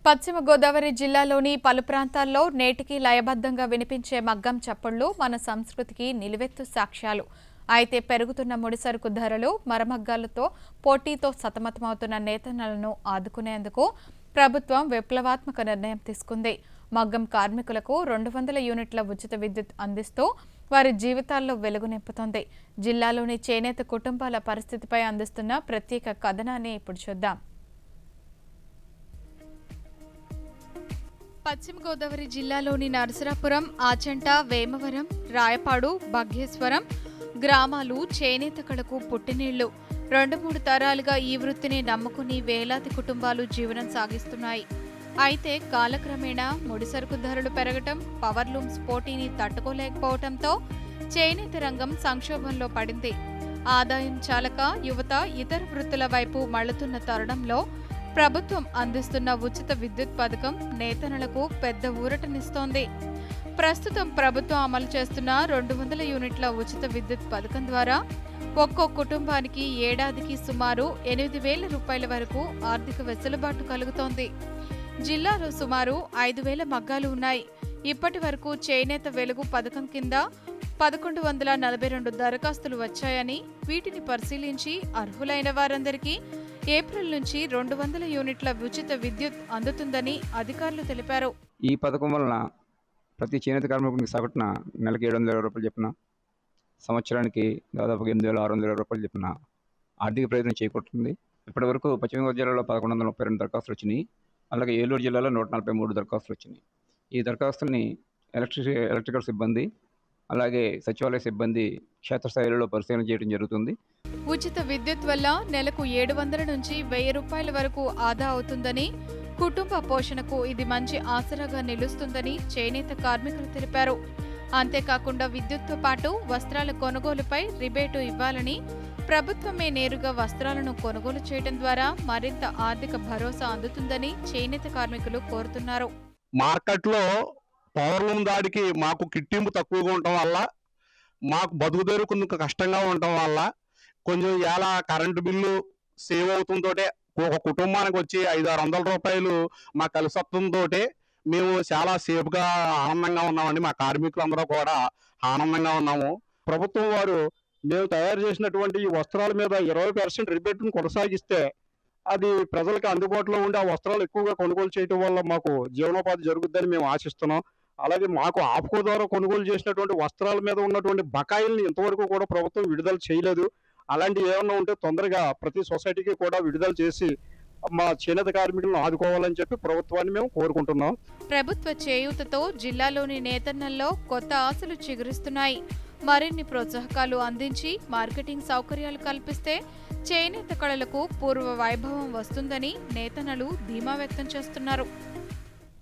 పశ్చిమ గోదావరి జిల్లాలోని పలు ప్రాంతాల్లో నేటికి లయబద్ధంగా వినిపించే మగ్గం చప్పుళ్లు మన సంస్కృతికి నిలువెత్తు సాక్ష్యాలు. అయితే పెరుగుతున్న ముడిసరుకు ధరలు, మరమగ్గాలతో పోటీతో సతమతమవుతున్న నేతన్నలను ఆదుకునేందుకు ప్రభుత్వం విప్లవాత్మక నిర్ణయం తీసుకుంది. మగ్గం కార్మికులకు 200 యూనిట్ల ఉచిత విద్యుత్ అందిస్తూ వారి జీవితాల్లో వెలుగు నింపుతోంది. జిల్లాలోని చేనేత కుటుంబాల పరిస్థితిపై అందిస్తున్న ప్రత్యేక కథనాన్ని ఇప్పుడు చూద్దాం. పశ్చిమ గోదావరి జిల్లాలోని నరసరాపురం, ఆచంట, వేమవరం, రాయపాడు, భాగ్యేశ్వరం గ్రామాలు చేనేత కళకు పుట్టినీళ్లు. 2-3 తరాలుగా ఈ వృత్తిని నమ్ముకుని వేలాది కుటుంబాలు జీవనం సాగిస్తున్నాయి. అయితే కాలక్రమేణా ముడిసరుకు ధరలు పెరగటం, పవర్లూమ్స్ పోటీని తట్టుకోలేకపోవడంతో చేనేత రంగం సంక్షోభంలో పడింది. ఆదాయం చాలక యువత ఇతర వృత్తుల వైపు మళ్లుతున్న తరుణంలో ప్రభుత్వం అందిస్తున్న ఉచిత విద్యుత్ పథకం నేతన్నలకు పెద్ద ఊరటనిస్తోంది. ప్రస్తుతం ప్రభుత్వం అమలు చేస్తున్న 200 యూనిట్ల ఉచిత విద్యుత్ పథకం ద్వారా ఒక్కో కుటుంబానికి ఏడాదికి సుమారు 8,000 రూపాయల వరకు ఆర్థిక వెసులుబాటు కలుగుతోంది. జిల్లాలో సుమారు 5,000 మగ్గాలు ఉన్నాయి. ఇప్పటి వరకు చేనేత వెలుగు పథకం కింద 1,142 దరఖాస్తులు వచ్చాయని, వీటిని పరిశీలించి అర్హులైన వారందరికీ ఏప్రిల్ నుంచి 200 యూనిట్ల ఉచిత విద్యుత్ అందుతుందని అధికారులు తెలిపారు. ఈ పథకం వలన ప్రతి చేనేత కార్మికునికి సగటున నెలకి 700 రూపాయలు చెప్పిన, సంవత్సరానికి దాదాపుగా 8,600 రూపాయలు చెప్పిన ఆర్థిక ప్రయోజనం చేకూరుతుంది. ఇప్పటి వరకు పశ్చిమ గోదావరి జిల్లాలో 1,132 దరఖాస్తులు వచ్చినాయి. అలాగే ఏలూరు జిల్లాలో 143 దరఖాస్తులు వచ్చినాయి. ఈ దరఖాస్తుల్ని ఎలక్ట్రికల్ సిబ్బంది, అలాగే సచివాలయ సిబ్బంది క్షేత్రస్థాయిలో పరిశీలన చేయడం జరుగుతుంది. ఉచిత విద్యుత్ వల్ల నెలకు 700 నుంచి 1,000 రూపాయల వరకు ఆదా అవుతుందని, కుటుంబ పోషణకు ఇది మంచి ఆసరాగా నిలుస్తుందని చేనేత కార్మికులు తెలిపారు. అంతేకాకుండా విద్యుత్తో పాటు వస్త్రాల కొనుగోలుపై రిబేటు ఇవ్వాలని, ప్రభుత్వమే నేరుగా వస్త్రాలను కొనుగోలు చేయడం ద్వారా మరింత ఆర్థిక భరోసా అందుతుందని చేనేత కార్మికులు కోరుతున్నారు. మార్కెట్లో పవర్లూమ్ దాడికి మాకు కిట్టింపు తక్కువగా ఉండటం వల్ల, మాకు బతుకుదేరు కొంచెం కష్టంగా ఉండటం వల్ల కొంచెం ఇలా కరెంటు బిల్లు సేవ్ అవుతుందో ఒక కుటుంబానికి వచ్చి 500-600 రూపాయలు మాకు కలిసి వస్తుందో మేము చాలా సేఫ్గా ఆనందంగా ఉన్నామండి. మా కార్మికులందరూ కూడా ఆనందంగా ఉన్నాము. ప్రభుత్వం వారు మేము తయారు చేసినటువంటి ఈ వస్త్రాల మీద 20% రిబేట్ను కొనసాగిస్తే అది ప్రజలకు అందుబాటులో ఉండి ఆ వస్త్రాలు ఎక్కువగా కొనుగోలు చేయడం వల్ల మాకు జీవనోపాధి జరుగుద్దని మేము ఆశిస్తున్నాం. అలాగే మాకు ఆప్కో ద్వారా కొనుగోలు చేసినటువంటి వస్త్రాల మీద ఉన్నటువంటి బకాయిల్ని ఇంతవరకు కూడా ప్రభుత్వం విడుదల చేయలేదు. అలాంటివి ఏమన్నా ఉంటే తొందరగా ప్రతి సొసైటీకి కూడా విడుదల చేసి మా చేనేత కార్మికులను ఆదుకోవాలని చెప్పి ప్రభుత్వాన్ని మేము కోరుకుంటున్నాం. ప్రభుత్వ చేయూతతో జిల్లాలోని నేతన్నల్లో కొత్త ఆశలు చిగురిస్తున్నాయి. మరిన్ని ప్రోత్సాహకాలు అందించి మార్కెటింగ్ సౌకర్యాలు కల్పిస్తే చేనేత కళలకు పూర్వ వైభవం వస్తుందని నేతన్నలు ధీమా వ్యక్తం చేస్తున్నారు.